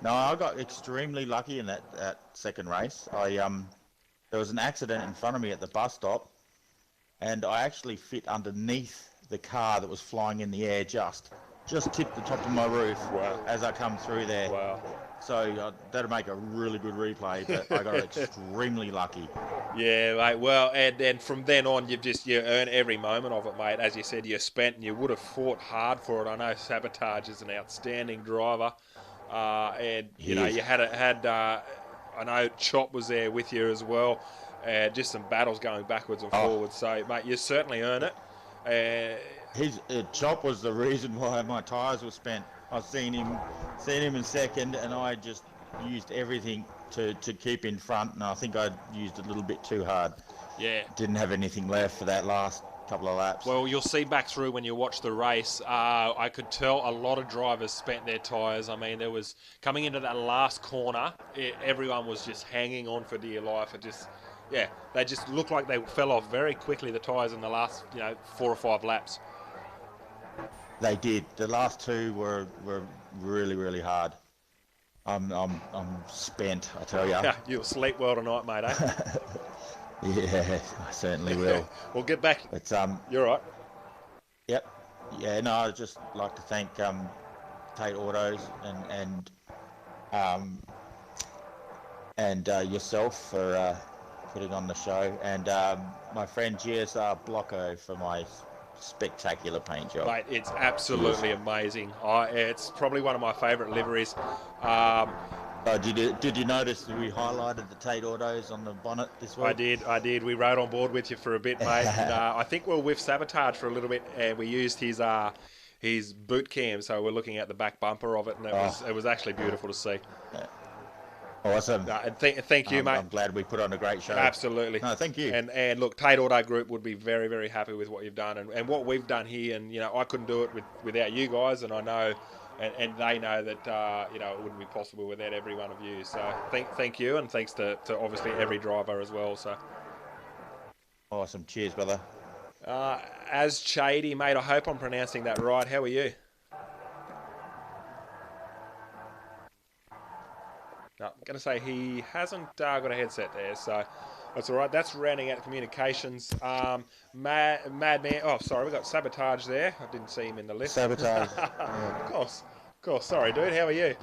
No, I got extremely lucky in that second race. There was an accident in front of me at the bus stop, and I actually fit underneath the car that was flying in the air, just tipped the top of my roof as I come through there. Wow. So that'll make a really good replay, but I got extremely lucky. Yeah, mate. Well, and then from then on, you earn every moment of it, mate. As you said, you're spent, and you would have fought hard for it. I know Sabotage is an outstanding driver, and you know you had I know Chop was there with you as well. Just some battles going backwards and forwards. So, mate, you certainly earn it. Chop was the reason why my tyres were spent. I've seen him in second, and I just used everything to keep in front, and I think I used a little bit too hard. Yeah. Didn't have anything left for that last couple of laps. Well, you'll see back through when you watch the race, I could tell a lot of drivers spent their tyres. I mean, there was, coming into that last corner, everyone was just hanging on for dear life. It just, yeah, they just looked like they fell off very quickly, the tyres in the last, 4 or 5 laps. They did. The last two were really, really hard. I'm spent, I tell ya. Yeah, you'll sleep well tonight, mate, eh? Yeah, I certainly will. We'll get back. But You're right. Yep. Yeah. No, I'd just like to thank Tait Autos and yourself for putting on the show, and my friend GSR Blocko for my spectacular paint job. Mate, it's absolutely amazing. It's probably one of my favourite liveries. Did you notice that we highlighted the Tait Autos on the bonnet this week? I did. We rode on board with you for a bit, mate. And, I think we were with Sabotage for a little bit, and we used his boot cam, so we're looking at the back bumper of it, and it was actually beautiful to see. Yeah. Awesome. And thank you, mate. I'm glad we put on a great show. Absolutely. No, thank you. And look, Tait Auto Group would be very, very happy with what you've done and what we've done here. And I couldn't do it without you guys, and I know. And they know that it wouldn't be possible without every one of you. So thank you, and thanks to obviously every driver as well. So awesome, cheers, brother. As Chady, mate, I hope I'm pronouncing that right. How are you? No, I'm going to say he hasn't got a headset there, so that's all right. That's rounding out communications. Madman. Oh, sorry, we got Sabotage there. I didn't see him in the list. Sabotage. Of course. Sorry, dude. How are you?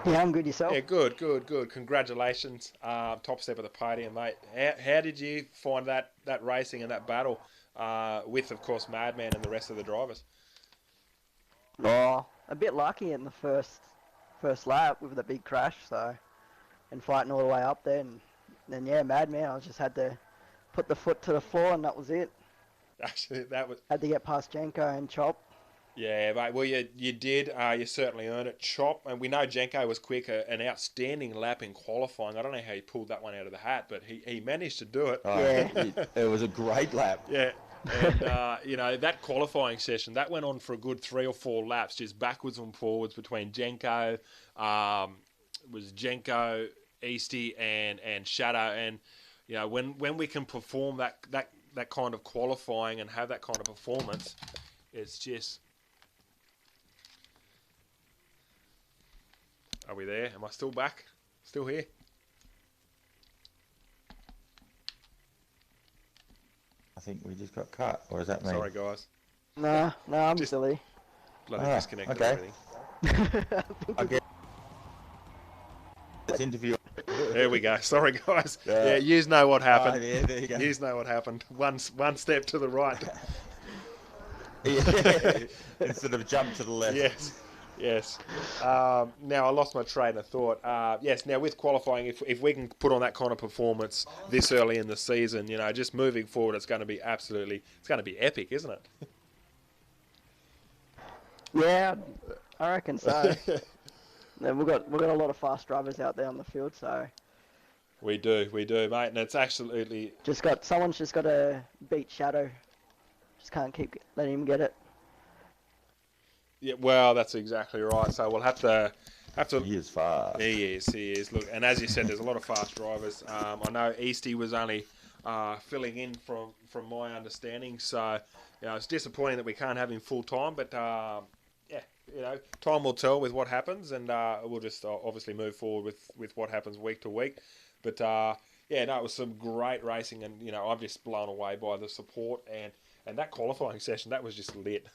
Yeah, I'm good. Yourself? Yeah, good. Congratulations. Top step of the podium, mate. How did you find that racing and that battle with, of course, Madman and the rest of the drivers? Oh, a bit lucky in the first lap with the big crash, and fighting all the way up there, and then yeah, Madman. I just had to put the foot to the floor, and that was it. Actually, that was. Had to get past Jenko and Chop. Yeah, mate. Well, you did. You certainly earned it. Chop, and we know Jenko was quick. An outstanding lap in qualifying. I don't know how he pulled that one out of the hat, but he managed to do it. Oh, yeah, it was a great lap. Yeah. And, that qualifying session, that went on for a good 3 or 4 laps, just backwards and forwards between Jenko, Easty, and Shadow. And, when we can perform that kind of qualifying and have that kind of performance, it's just... Are we there? Am I still back? Still here? I think we just got cut, or is that me? Sorry, guys. No, I'm silly. Bloody disconnected okay. everything. Okay. This interview. There we go. Sorry, guys. Yeah, yous know what happened. Oh, yeah, there you go. Yous know what happened. One step to the right. Yeah. Instead of jump to the left. Yes. Now, I lost my train of thought. Yes, now with qualifying, if we can put on that kind of performance this early in the season, just moving forward, it's going to be epic, isn't it? Yeah, I reckon so. And we've got a lot of fast drivers out there on the field, so we do, mate, and it's absolutely someone's just got to beat Shadow. Just can't keep letting him get it. Yeah, well, that's exactly right. So we'll have to. He is fast. He is. Look, and as you said, there's a lot of fast drivers. I know Easty was only filling in from my understanding, so it's disappointing that we can't have him full time. But time will tell with what happens, and we'll just obviously move forward with what happens week to week. But it was some great racing, and I'm just blown away by the support and that qualifying session. That was just lit.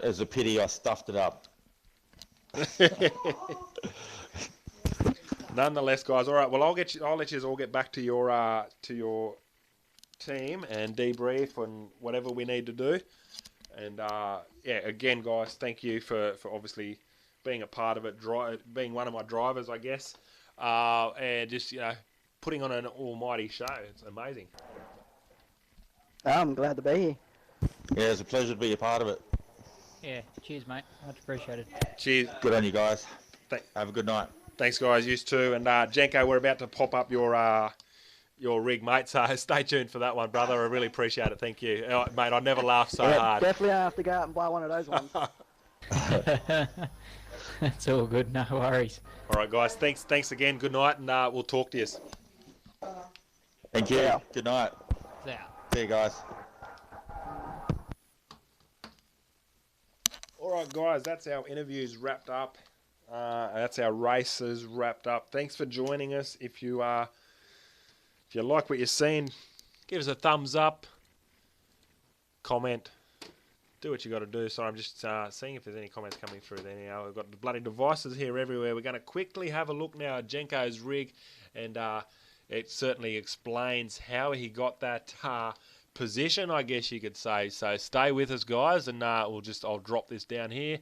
It's a pity I stuffed it up. Nonetheless, guys. All right. Well, I'll let you all get back to your team and debrief and whatever we need to do. And again, guys, thank you for obviously being a part of it, being one of my drivers, I guess, and just putting on an almighty show. It's amazing. I'm glad to be here. Yeah, it's a pleasure to be a part of it. Yeah, cheers, mate. Much appreciated. Cheers. Good on you guys. Th- Have a good night. Thanks, guys. You too. And Jenko, we're about to pop up your rig, mate. So stay tuned for that one, brother. I really appreciate it. Thank you, mate. I never laughed so Yeah, hard. definitely have to go out and buy one of those ones. It's all good, no worries. All right, guys. Thanks again. Good night, and we'll talk to you. Thank you. Yeah. Good night. Yeah. See you guys. All right, guys. That's our interviews wrapped up. That's our races wrapped up. Thanks for joining us. If you like what you're seeing, give us a thumbs up. Comment. Do what you got to do. So I'm just seeing if there's any comments coming through there now. We've got the bloody devices here everywhere. We're going to quickly have a look now at Jenko's rig, and it certainly explains how he got that position, I guess you could say. So stay with us, guys, and I'll drop this down here.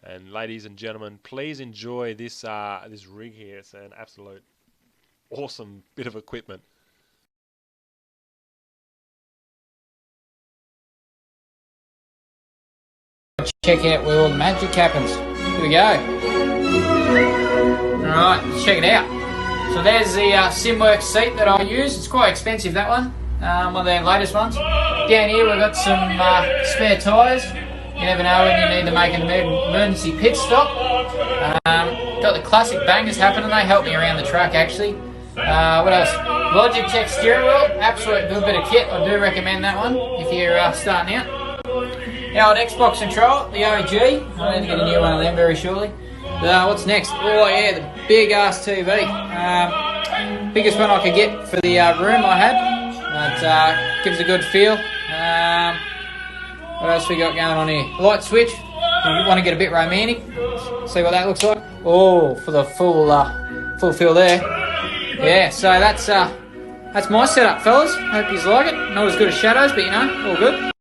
And ladies and gentlemen, please enjoy this this rig here. It's an absolute awesome bit of equipment. Check out where all the magic happens. Here we go. Alright, let's check it out. So there's the Simworks seat that I use. It's quite expensive, that one. One of their latest ones. Down here we've got some spare tyres. You never know when you need to make an emergency pit stop. Got the classic bangers happening. They help me around the track, actually. What else? Logitech steering wheel. Absolute good bit of kit. I do recommend that one if you're starting out. The old Xbox controller, the OG. I need to get a new one of them very shortly. What's next? Oh yeah, the big ass TV. Biggest one I could get for the room I had. But gives a good feel. What else we got going on here? Light switch. If you want to get a bit romantic, see what that looks like. Oh, for the full feel there. Yeah, so that's my setup, fellas. Hope you like it. Not as good as Shadows, but you know, all good.